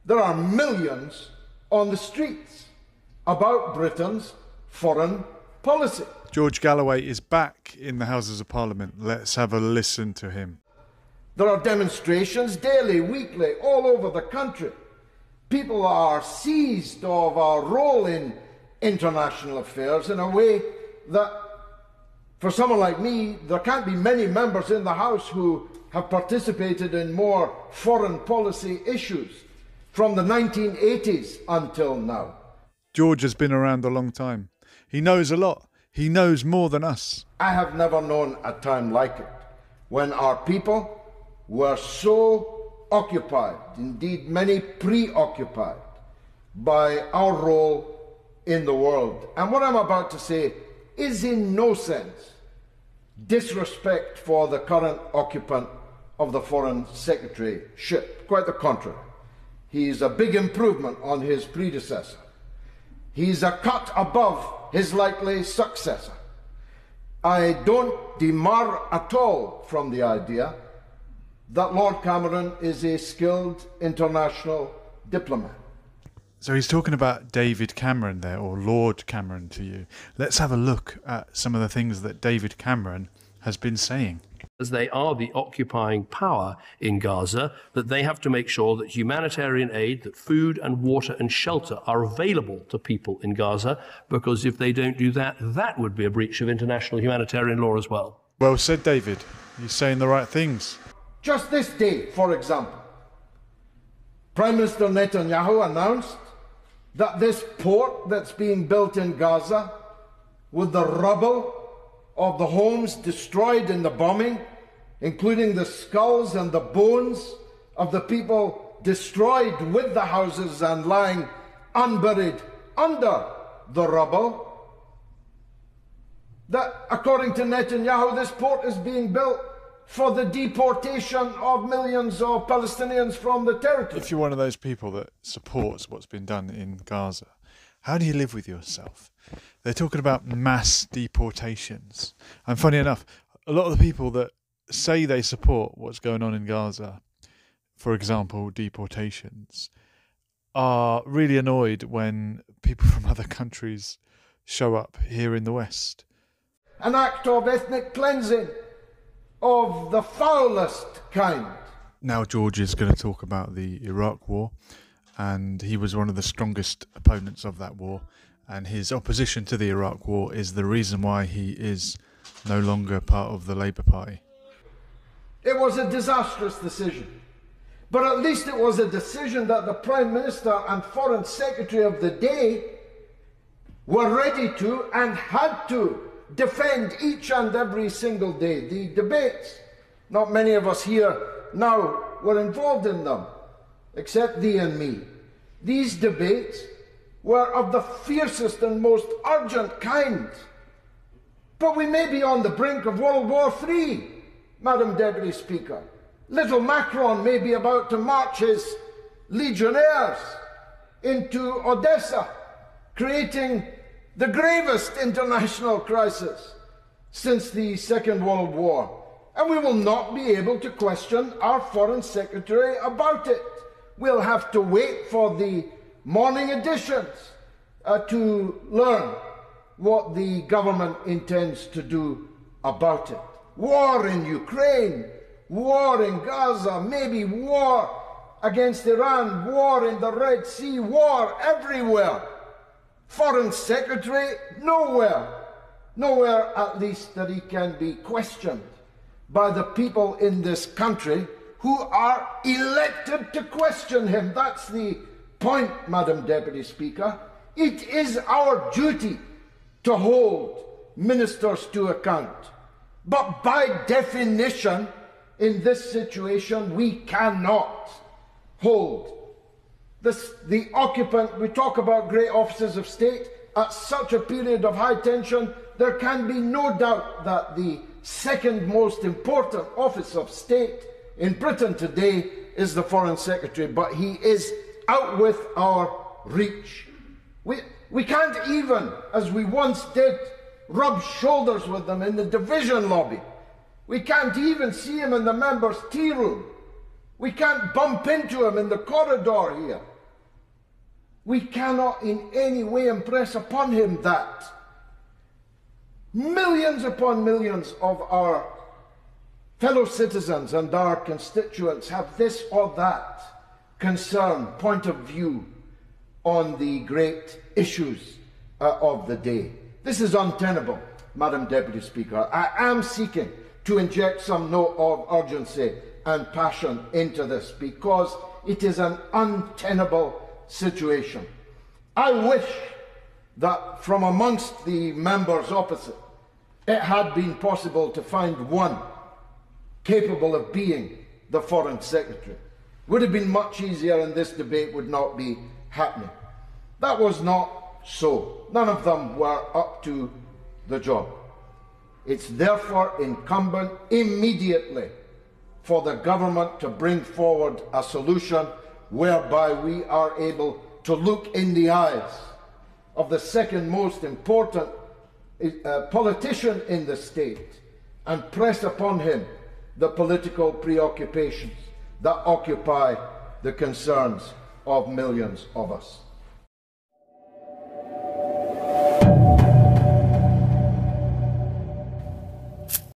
There are millions on the streets about Britain's foreign policy. George Galloway is back in the Houses of Parliament. Let's have a listen to him. There are demonstrations daily, weekly, all over the country. People are seized of our role in international affairs in a way that, for someone like me, there can't be many members in the House who have participated in more foreign policy issues from the 1980s until now. George has been around a long time. He knows a lot. He knows more than us. I have never known a time like it, when our people were so occupied, indeed many preoccupied, by our role in the world. And what I'm about to say is in no sense disrespect for the current occupant of the Foreign Secretaryship. Quite the contrary. He's a big improvement on his predecessor. He's a cut above his likely successor. I don't demur at all from the idea that Lord Cameron is a skilled international diplomat. So he's talking about David Cameron there, or Lord Cameron to you. Let's have a look at some of the things that David Cameron has been saying. As they are the occupying power in Gaza, that they have to make sure that humanitarian aid, that food and water and shelter are available to people in Gaza, because if they don't do that, that would be a breach of international humanitarian law as well. Well said, David. You're saying the right things. Just this day, for example, Prime Minister Netanyahu announced that this port that's being built in Gaza, with the rubble of the homes destroyed in the bombing, including the skulls and the bones of the people destroyed with the houses and lying unburied under the rubble, that according to Netanyahu, this port is being built for the deportation of millions of Palestinians from the territory. If you're one of those people that supports what's been done in Gaza, how do you live with yourself? They're talking about mass deportations. And funny enough, a lot of the people that say they support what's going on in Gaza, for example, deportations, are really annoyed when people from other countries show up here in the West. An act of ethnic cleansing of the foulest kind. Now George is going to talk about the Iraq War, and he was one of the strongest opponents of that war, and his opposition to the Iraq War is the reason why he is no longer part of the Labour Party. It was a disastrous decision, but at least it was a decision that the Prime Minister and Foreign Secretary of the day were ready to and had to defend each and every single day. The debates, not many of us here now were involved in them, except thee and me. These debates were of the fiercest and most urgent kind. But we may be on the brink of World War III, Madam Deputy Speaker. Little Macron may be about to march his legionnaires into Odessa, creating the gravest international crisis since the Second World War. And we will not be able to question our Foreign Secretary about it. We'll have to wait for the morning editions to learn what the government intends to do about it. War in Ukraine, war in Gaza, maybe war against Iran, war in the Red Sea, war everywhere. Foreign Secretary, nowhere. Nowhere, at least, that he can be questioned by the people in this country who are elected to question him. That's the point, Madam Deputy Speaker. It is our duty to hold ministers to account. But by definition, in this situation, we cannot hold the occupant. We talk about great offices of state. At such a period of high tension, there can be no doubt that the second most important office of state in Britain today is the Foreign Secretary, but he is out with our reach. We can't even, as we once did, rub shoulders with them in the division lobby. We can't even see him in the members' tea room. We can't bump into him in the corridor here. We cannot in any way impress upon him that millions upon millions of our fellow citizens and our constituents have this or that concern, point of view on the great issues of the day. This is untenable, Madam Deputy Speaker. I am seeking to inject some note of urgency and passion into this because it is an untenable situation. I wish that from amongst the members opposite it had been possible to find one capable of being the Foreign Secretary. Would have been much easier and this debate would not be happening. That was not so. None of them were up to the job. It's therefore incumbent immediately for the government to bring forward a solution whereby we are able to look in the eyes of the second most important politician in the state and press upon him the political preoccupations that occupy the concerns of millions of us.